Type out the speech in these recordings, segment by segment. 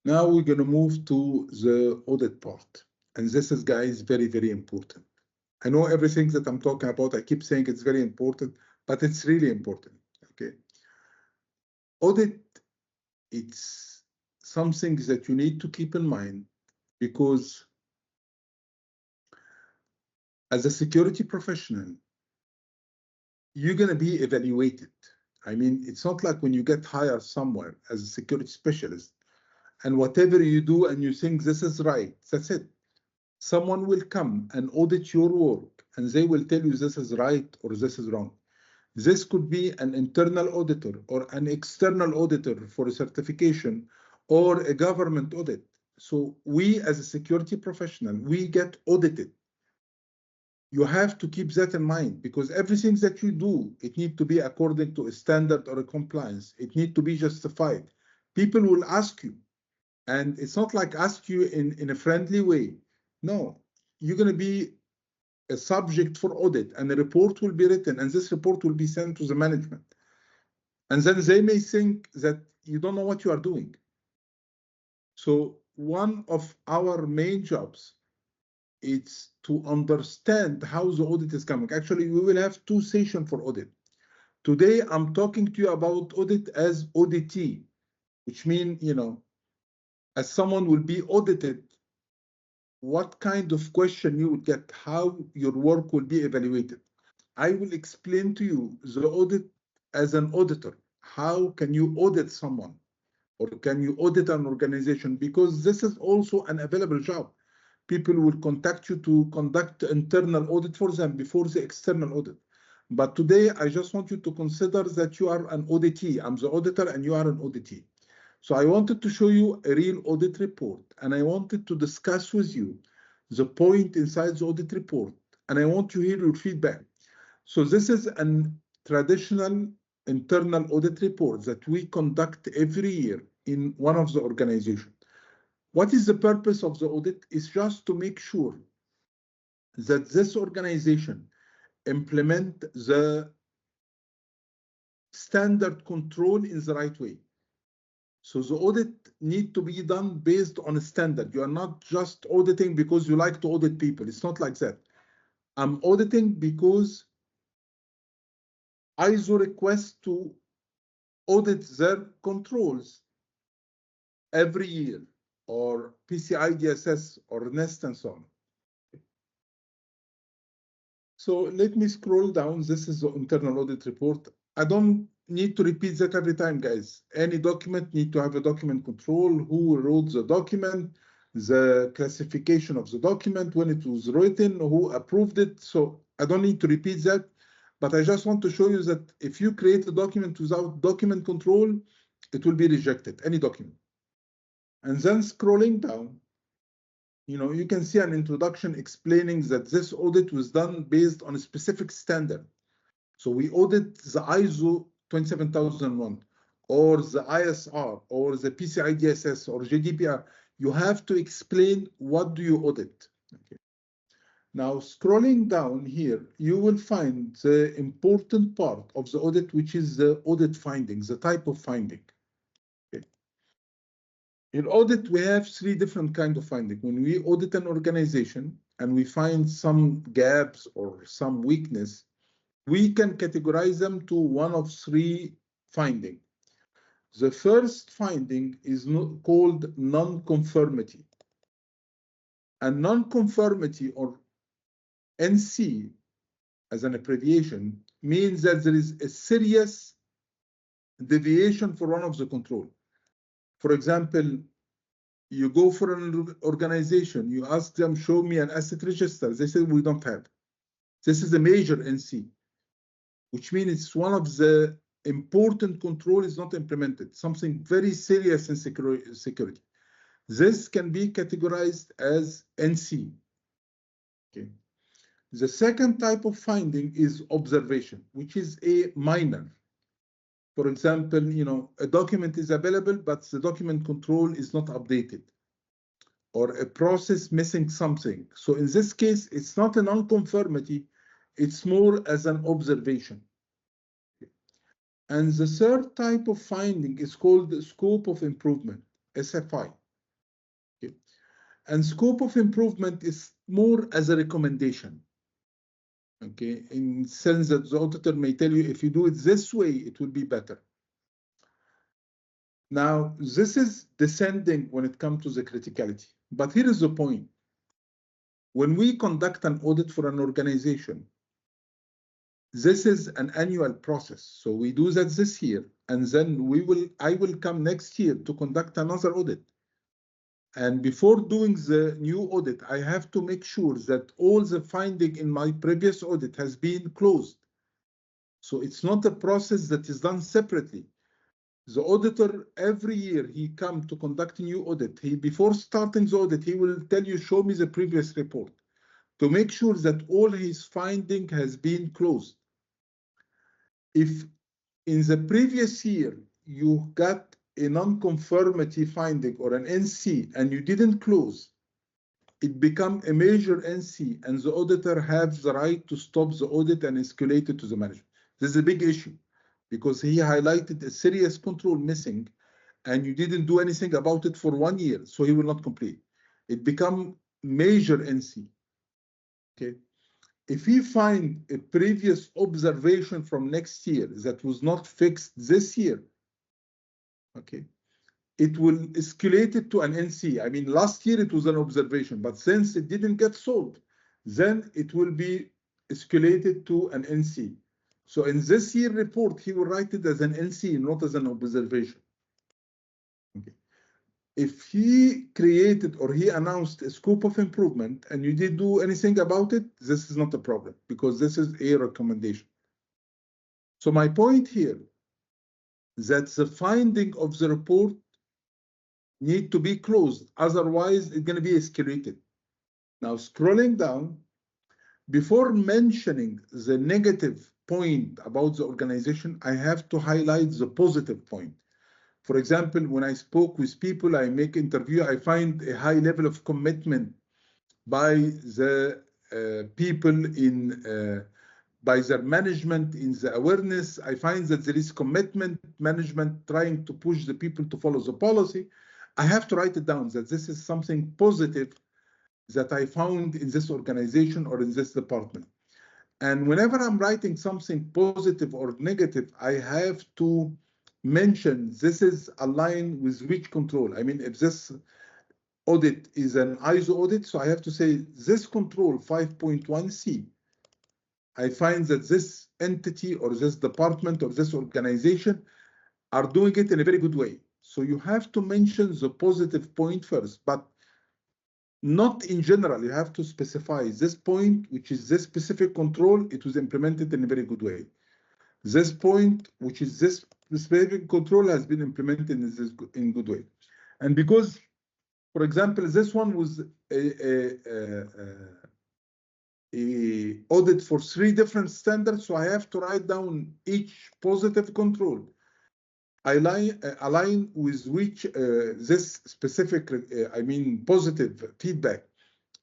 Now we're going to move to the audit part. And this is, guys, very, very important. I know everything that I'm talking about, I keep saying it's very important, but it's really important, okay? Audit, it's something that you need to keep in mind, because as a security professional, you're going to be evaluated. I mean, it's not like when you get hired somewhere as a security specialist, and whatever you do and you think this is right, that's it. Someone will come and audit your work, and they will tell you this is right or this is wrong. This could be an internal auditor or an external auditor for a certification or a government audit. So we as a security professional, we get audited. You have to keep that in mind, because everything that you do, it needs to be according to a standard or a compliance. It needs to be justified. People will ask you, and it's not like ask you in a friendly way. No, you're going to be a subject for audit, and a report will be written, and this report will be sent to the management. And then they may think that you don't know what you are doing. So one of our main jobs is to understand how the audit is coming. Actually, we will have 2 sessions for audit. Today, I'm talking to you about audit as auditee, which means, as someone will be audited, what kind of question you would get, how your work will be evaluated. I will explain to you the audit as an auditor. How can you audit someone, or can you audit an organization? Because this is also an available job. People will contact you to conduct internal audit for them before the external audit. But today, I just want you to consider that you are an auditee. I'm the auditor and you are an auditee. So I wanted to show you a real audit report, and I wanted to discuss with you the point inside the audit report, and I want to hear your feedback. So this is a traditional internal audit report that we conduct every year in one of the organizations. What is the purpose of the audit? It's just to make sure that this organization implement the standard control in the right way. So the audit need to be done based on a standard. You are not just auditing because you like to audit people. It's not like that. I'm auditing because ISO requests to audit their controls every year, or PCI-DSS or NIST and so on. So let me scroll down. This is the internal audit report. I don't need to repeat that every time, guys. Any document need to have a document control, who wrote the document, the classification of the document, when it was written, who approved it. So I don't need to repeat that, but I just want to show you that if you create a document without document control, it will be rejected, any document. And then scrolling down, you can see an introduction explaining that this audit was done based on a specific standard. So we audit the ISO 27001 or the ISR or the PCI-DSS or GDPR. You have to explain what do you audit. Okay. Now, scrolling down here, you will find the important part of the audit, which is the audit findings, the type of finding. In audit, we have 3 different kinds of findings. When we audit an organization and we find some gaps or some weakness, we can categorize them to one of 3 findings. The first finding is called non-conformity. And non-conformity, or NC as an abbreviation, means that there is a serious deviation for one of the control. For example, you go for an organization, you ask them, show me an asset register. They say, we don't have. This is a major NC, which means it's one of the important control is not implemented, something very serious in security. This can be categorized as NC. Okay. The second type of finding is observation, which is a minor. For example, a document is available, but the document control is not updated, or a process missing something. So in this case, it's not a non-conformity, it's more as an observation. And the third type of finding is called the scope of improvement, SFI. And scope of improvement is more as a recommendation. Okay, in the sense that the auditor may tell you, if you do it this way, it will be better. Now, this is descending when it comes to the criticality. But here is the point. When we conduct an audit for an organization, this is an annual process. So we do that this year, and then I will come next year to conduct another audit. And before doing the new audit, I have to make sure that all the finding in my previous audit has been closed. So it's not a process that is done separately. The auditor, every year he comes to conduct a new audit. Before starting the audit, he will tell you, show me the previous report, to make sure that all his finding has been closed. If in the previous year you got a non-conformity finding or an NC and you didn't close, it becomes a major NC, and the auditor has the right to stop the audit and escalate it to the management. This is a big issue because he highlighted a serious control missing and you didn't do anything about it for 1 year, so he will not complete. It becomes major NC. Okay. If he find a previous observation from next year that was not fixed this year, okay, it will escalate it to an NC. I mean, last year it was an observation, but since it didn't get solved, then it will be escalated to an NC. So in this year report, he will write it as an NC, not as an observation. Okay. If he created or he announced a scope of improvement and you didn't do anything about it, this is not a problem because this is a recommendation. So my point here is that the finding of the report need to be closed, otherwise it's going to be escalated. Now scrolling down, before mentioning the negative point about the organization, I have to highlight the positive point. For example, when I spoke with people, I make interview, I find a high level of commitment by the people by their management in the awareness. I find that there is commitment, management trying to push the people to follow the policy. I have to write it down that this is something positive that I found in this organization or in this department. And whenever I'm writing something positive or negative, I have to mention this is aligned with which control. I mean, if this audit is an ISO audit, so I have to say this control 5.1c, I find that this entity or this department or this organization are doing it in a very good way. So you have to mention the positive point first, but not in general. You have to specify this point, which is this specific control, it was implemented in a very good way. This point, which is this specific control, has been implemented in good way. And because, for example, this one was a audit for 3 different standards, so I have to write down each positive control align with which this specific, I mean, positive feedback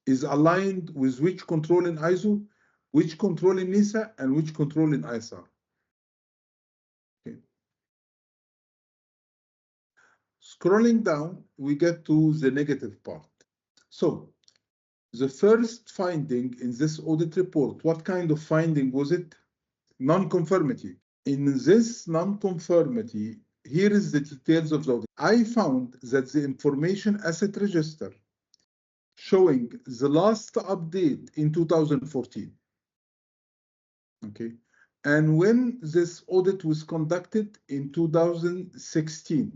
is aligned with which control in ISO, which control in NISA, and which control in ISR. Okay. Scrolling down, we get to the negative part. So the first finding in this audit report, what kind of finding was it? Non-conformity. In this non-conformity, here is the details of the audit. I found that the information asset register showing the last update in 2014. Okay. And when this audit was conducted in 2016,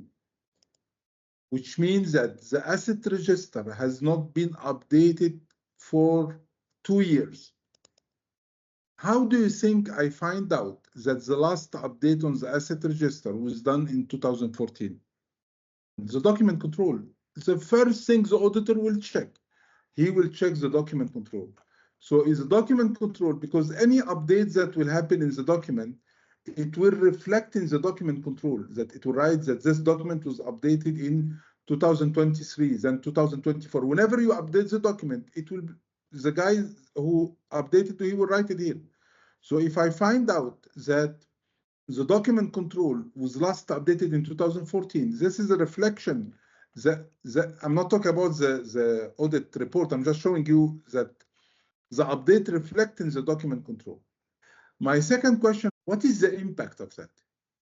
which means that the asset register has not been updated for 2 years. How do you think I find out that the last update on the asset register was done in 2014? The document control. The first thing the auditor will check. He will check the document control. So is the document control, because any updates that will happen in the document, it will reflect in the document control, that it will write that this document was updated in 2023, then 2024. Whenever you update the document, it will, the guy who updated, he will write it here. So if I find out that the document control was last updated in 2014, this is a reflection I'm not talking about the audit report. I'm just showing you that the update reflects in the document control. My second question, what is the impact of that?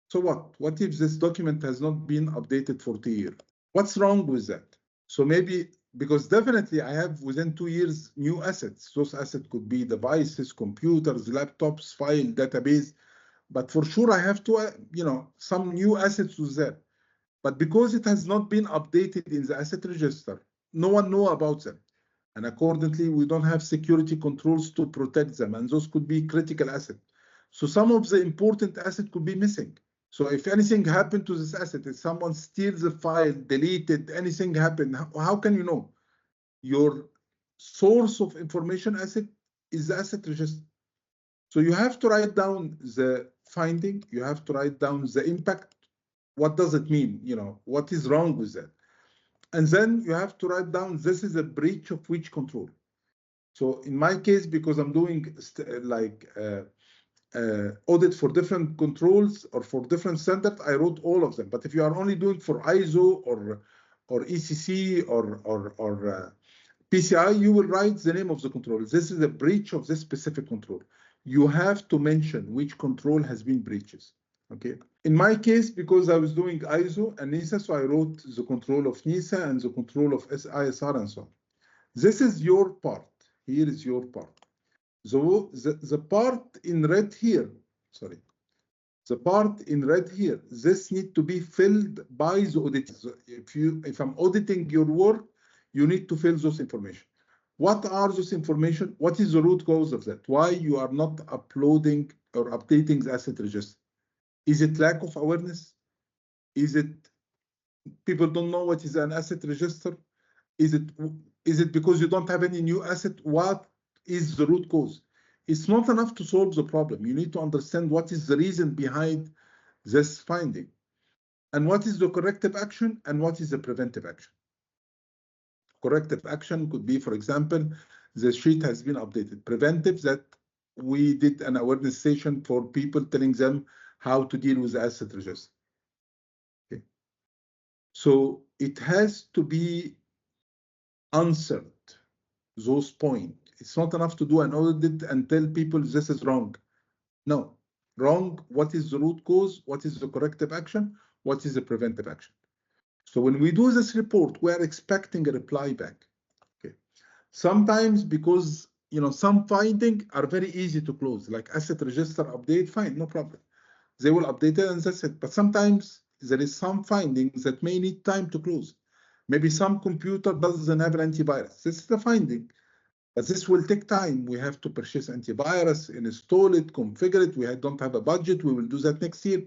So what? What if this document has not been updated for 2 years? What's wrong with that? So maybe, because definitely I have within 2 years new assets. Those assets could be devices, computers, laptops, file, database. But for sure I have to, some new assets with that. But because it has not been updated in the asset register, no one knows about them. And accordingly, we don't have security controls to protect them. And those could be critical assets. So some of the important assets could be missing. So if anything happened to this asset, if someone steals the file, deleted, anything happened, how can you know? Your source of information asset is the asset register. So you have to write down the finding, you have to write down the impact. What does it mean? What is wrong with that? And then you have to write down, this is a breach of which control. So in my case, because I'm doing audit for different controls or for different standards, I wrote all of them. But if you are only doing for ISO or ECC or PCI, you will write the name of the control. This is a breach of this specific control. You have to mention which control has been breached. Okay. In my case, because I was doing ISO and NIST, so I wrote the control of NIST and the control of ISR and so on. This is your part. Here is your part. So the part in red here, sorry, the part in red here, this need to be filled by the auditor. So if I'm auditing your work, you need to fill those information. What are those information? What is the root cause of that? Why you are not uploading or updating the asset register? Is it lack of awareness? Is it people don't know what is an asset register? Is it because you don't have any new asset? What is the root cause? It's not enough to solve the problem. You need to understand what is the reason behind this finding, and what is the corrective action and what is the preventive action. Corrective action could be, for example, the sheet has been updated. Preventive, that we did an awareness session for people, telling them how to deal with the asset register. Okay. So it has to be answered, those points. It's not enough to do an audit and tell people this is wrong. No, wrong. What is the root cause? What is the corrective action? What is the preventive action? So when we do this report, we are expecting a reply back. Okay. Sometimes because some findings are very easy to close, like asset register update, fine, no problem. They will update it and that's it. But sometimes there is some findings that may need time to close. Maybe some computer doesn't have an antivirus. This is the finding. But this will take time. We have to purchase antivirus, install it, configure it. We don't have a budget. We will do that next year.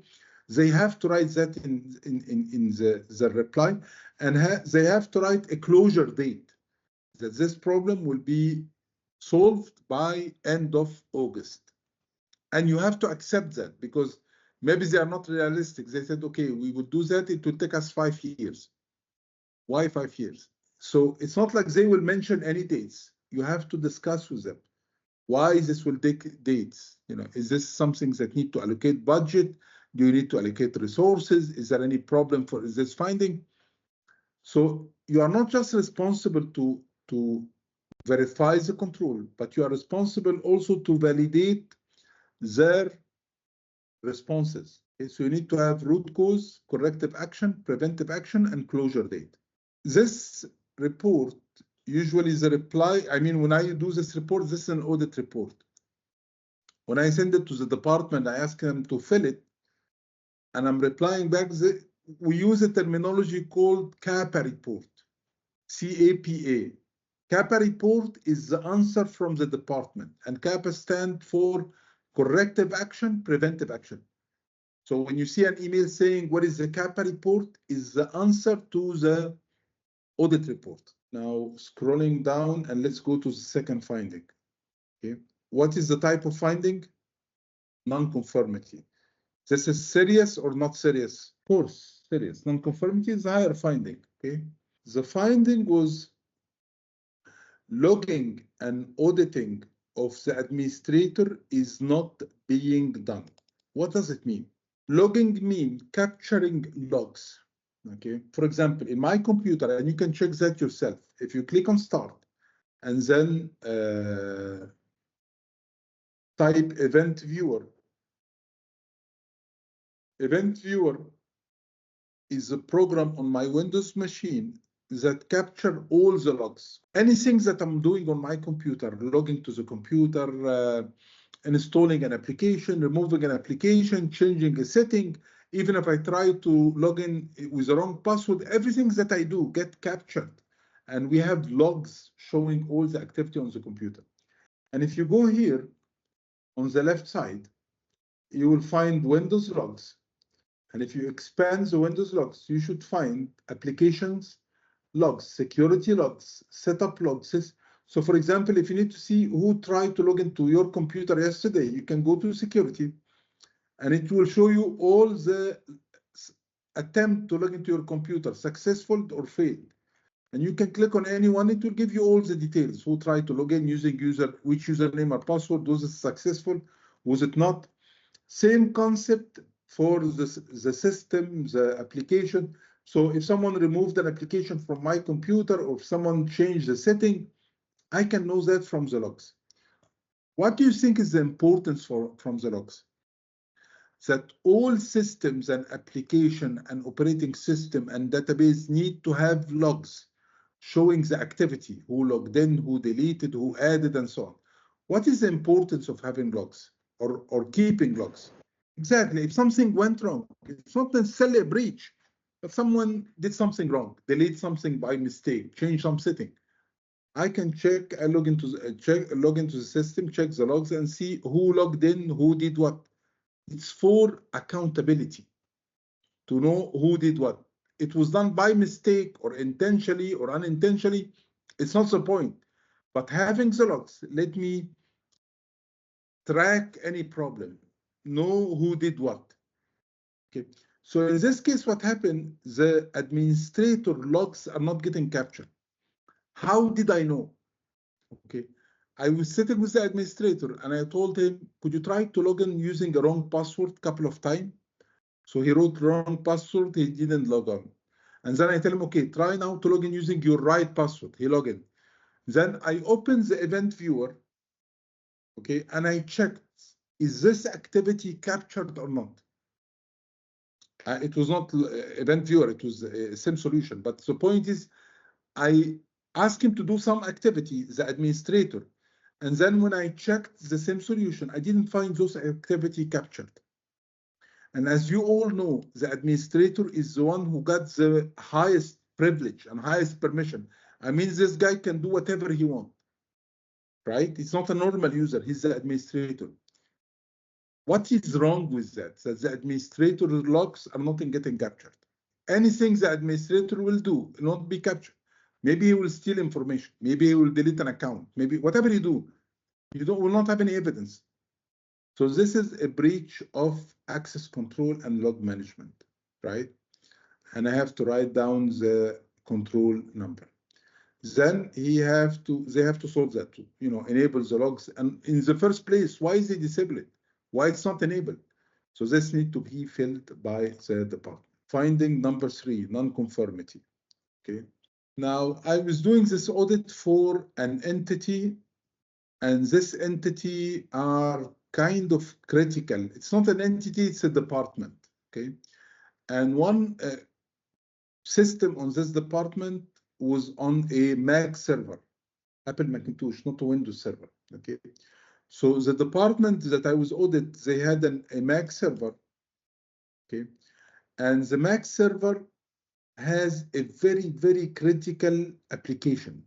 They have to write that in the reply, and they have to write a closure date that this problem will be solved by end of August. And you have to accept that, because maybe they are not realistic. They said, okay, we will do that. It will take us 5 years. Why 5 years? So it's not like they will mention any dates. You have to discuss with them why this will take dates. Is this something that need to allocate budget? Do you need to allocate resources? Is there any problem for this finding? So you are not just responsible to verify the control, but you are responsible also to validate their responses. Okay? So you need to have root cause, corrective action, preventive action, and closure date. This report, usually the reply, when I do this report, this is an audit report. When I send it to the department, I ask them to fill it, and I'm replying back. We use a terminology called CAPA report, C-A-P-A. CAPA report is the answer from the department, and CAPA stands for corrective action, preventive action. So when you see an email saying, what is the CAPA report, is the answer to the audit report. Now scrolling down, and let's go to the second finding. Okay, what is the type of finding? Non-conformity. This is serious or not serious? Of course, serious. Non-conformity is a higher finding. Okay, the finding was logging and auditing of the administrator is not being done. What does it mean? Logging means capturing logs. Okay, for example, in my computer, and you can check that yourself. If you click on Start and then type Event Viewer. Event Viewer is a program on my Windows machine that capture all the logs. Anything that I'm doing on my computer, logging to the computer, installing an application, removing an application, changing a setting, even if I try to log in with the wrong password, everything that I do get captured. And we have logs showing all the activity on the computer. And if you go here on the left side, you will find Windows logs. And if you expand the Windows logs, you should find applications logs, security logs, setup logs. So for example, if you need to see who tried to log into your computer yesterday, you can go to security and it will show you all the attempt to log into your computer, successful or failed. And you can click on any one, it will give you all the details. Who tried to log in using which username or password, was it successful, was it not? Same concept for the system, the application. So if someone removed an application from my computer or if someone changed the setting, I can know that from the logs. What do you think is the importance from the logs? That all systems and application and operating system and database need to have logs showing the activity, who logged in, who deleted, who added, and so on. What is the importance of having logs or keeping logs? Exactly. If something went wrong, it's not necessarily a breach, but someone did something wrong, delete something by mistake, change some setting. I can check, I log into the system, check the logs, and see who logged in, who did what. It's for accountability, to know who did what. It was done by mistake or intentionally or unintentionally. It's not the point. But having the logs, let me track any problem, know who did what. Okay. So in this case, what happened, the administrator logs are not getting captured. How did I know? Okay. I was sitting with the administrator and I told him, could you try to log in using a wrong password a couple of times? So he wrote wrong password, he didn't log on. And then I tell him, okay, try now to log in using your right password. He logged in. Then I open the event viewer, okay, and I checked, is this activity captured or not? It was not event viewer, it was same solution. But the point is, I asked him to do some activity, the administrator. And then when I checked the same solution, I didn't find those activity captured. And as you all know, the administrator is the one who got the highest privilege and highest permission. I mean, this guy can do whatever he wants, right? It's not a normal user, he's the administrator. What is wrong with that? That the administrator logs are not getting captured. Anything the administrator will do will not be captured. Maybe he will steal information. Maybe he will delete an account. Maybe whatever you do, you will not have any evidence. So this is a breach of access control and log management, right? And I have to write down the control number. Then they have to solve that too, enable the logs. And in the first place, why is it disabled? Why it's not enabled? So this needs to be filled by the department. Finding number 3, non-conformity. Okay. Now I was doing this audit for an entity, and this entity are kind of critical. It's not an entity, it's a department. Okay. And one system on this department was on a Mac server, Apple Macintosh, not a Windows server. Okay. So the department that I was audited, they had a Mac server. Okay. And the Mac server has a very, very critical application.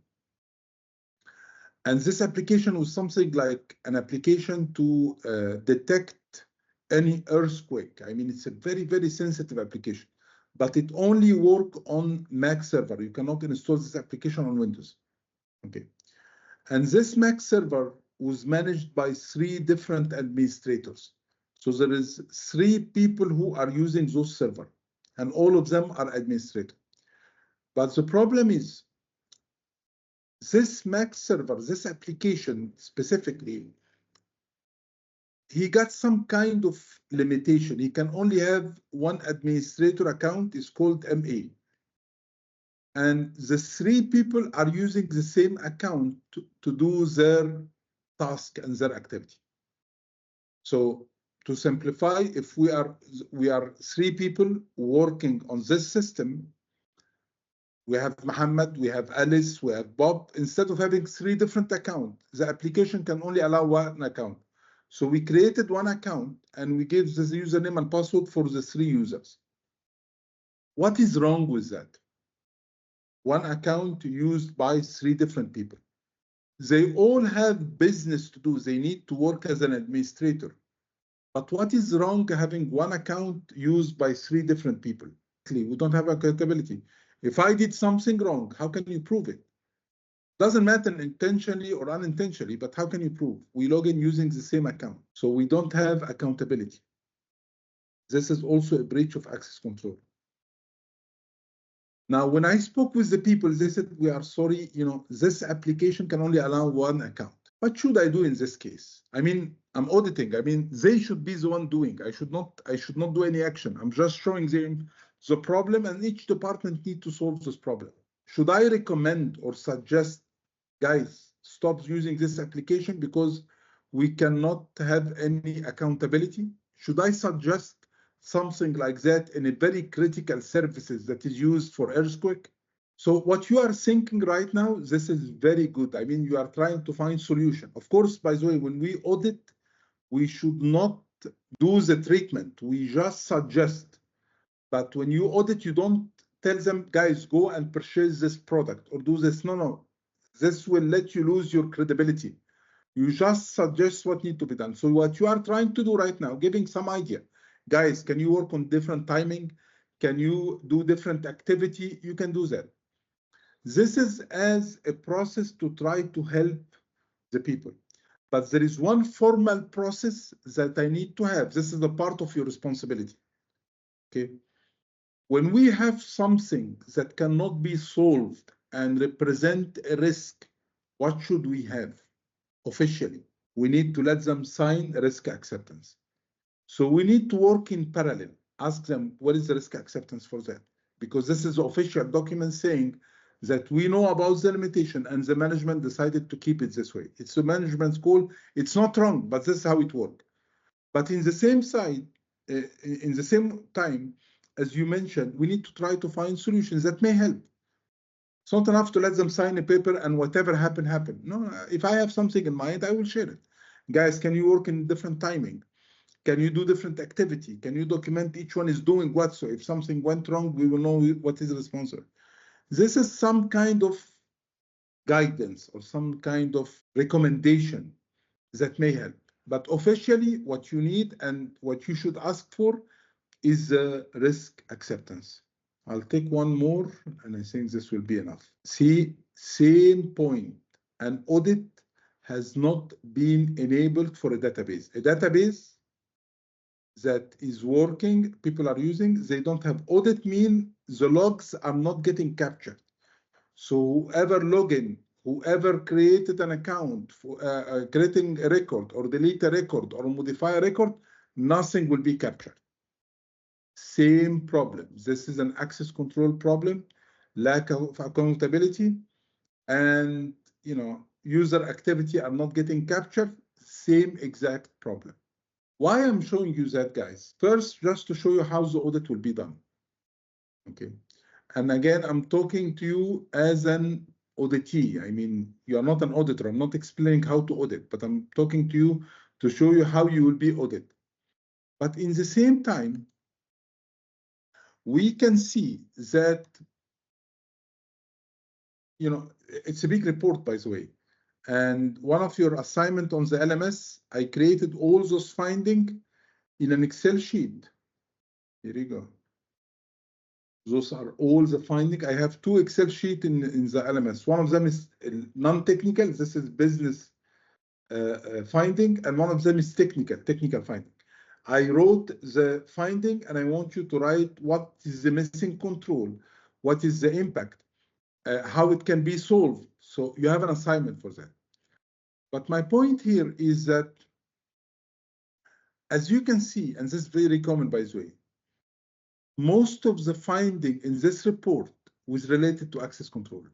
And this application was something like an application to detect any earthquake. I mean, it's a very, very sensitive application, but it only works on Mac server. You cannot install this application on Windows. Okay. And this Mac server was managed by 3 different administrators. So there is 3 people who are using those servers, and all of them are administrators. But the problem is, this Mac server, this application specifically, he got some kind of limitation. He can only have one administrator account, is called MA. and the 3 people are using the same account to do their task and their activity. So to simplify, if we are 3 people working on this system, we have Muhammad, we have Alice, we have Bob. Instead of having 3 different accounts, the application can only allow 1 account. So we created 1 account and we gave the username and password for the 3 users. What is wrong with that? 1 account used by 3 different people. They all have business to do. They need to work as an administrator. But what is wrong having 1 account used by 3 different people? We don't have accountability. If I did something wrong, how can you prove it? Doesn't matter intentionally or unintentionally, but how can you prove? We log in using the same account. So we don't have accountability. This is also a breach of access control. Now, when I spoke with the people, they said, we are sorry, this application can only allow 1 account. What should I do in this case? I mean, I'm auditing. I mean, they should be the one doing. I should not do any action. I'm just showing them the problem, and each department needs to solve this problem. Should I recommend or suggest, guys, stop using this application because we cannot have any accountability? Should I suggest something like that in a very critical services that is used for earthquake? So what you are thinking right now, this is very good. I mean, you are trying to find solution. Of course, by the way, when we audit, we should not do the treatment. We just suggest. But when you audit, you don't tell them, guys, go and purchase this product or do this. No. This will let you lose your credibility. You just suggest what needs to be done. So what you are trying to do right now, giving some idea. Guys, can you work on different timing? Can you do different activity? You can do that. This is as a process to try to help the people. But there is one formal process that I need to have. This is a part of your responsibility. Okay. When we have something that cannot be solved and represent a risk, what should we have? Officially, we need to let them sign risk acceptance. So we need to work in parallel. Ask them, what is the risk acceptance for that? Because this is the official document saying that we know about the limitation and the management decided to keep it this way. It's a management's call. It's not wrong, but this is how it works. But in the same side, in the same time, as you mentioned, we need to try to find solutions that may help. It's not enough to let them sign a paper and whatever happen. No, if I have something in mind, I will share it. Guys, can you work in different timing? Can you do different activity? Can you document each one is doing what? So if something went wrong, we will know what is responsible. This is some kind of guidance or some kind of recommendation that may help. But officially, what you need and what you should ask for is risk acceptance. I'll take one more, and I think this will be enough. See, same point. An audit has not been enabled for a database. A database that is working, people are using, they don't have audit mean the logs are not getting captured. So whoever login, whoever created an account for creating a record or delete a record or modify a record, nothing will be captured. Same problem. This is an access control problem, lack of accountability, and user activity are not getting captured. Same exact problem. Why I'm showing you that, guys? First, just to show you how the audit will be done. Okay. And again, I'm talking to you as an auditee. I mean, you are not an auditor. I'm not explaining how to audit, but I'm talking to you to show you how you will be audited. But in the same time, we can see that, it's a big report, by the way. And one of your assignment on the LMS, I created all those findings in an Excel sheet. Here you go. Those are all the findings. I have 2 Excel sheets in the LMS. One of them is non-technical. This is business finding, and one of them is technical finding. I wrote the finding, and I want you to write what is the missing control, what is the impact, how it can be solved. So you have an assignment for that. But my point here is that, as you can see, and this is very common, by the way, most of the finding in this report with related to access control.